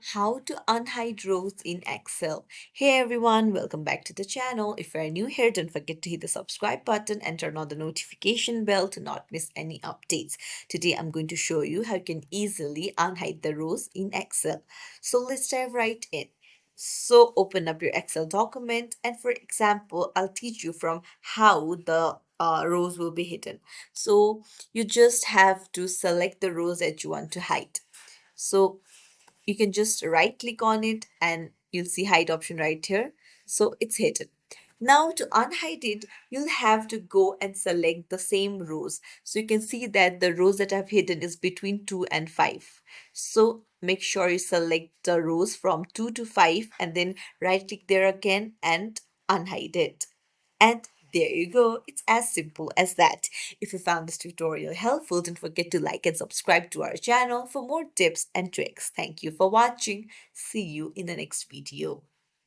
How to unhide rows in Excel. Hey everyone, welcome back to the channel. If you're new here, don't forget to hit the subscribe button and turn on the notification bell to not miss any updates. Today I'm going to show you how you can easily unhide the rows in Excel. So let's dive right in. So open up your Excel document, and for example, I'll teach you from how the rows will be hidden. So you just have to select the rows that you want to hide. So you can just right click on it and you'll see hide option right here. So it's hidden. Now to unhide it, you'll have to go and select the same rows. So you can see that the rows that I've hidden is between 2 and 5. So make sure you select the rows from 2 to 5 and then right click there again and unhide it. And there you go. It's as simple as that. If you found this tutorial helpful, don't forget to like and subscribe to our channel for more tips and tricks. Thank you for watching. See you in the next video.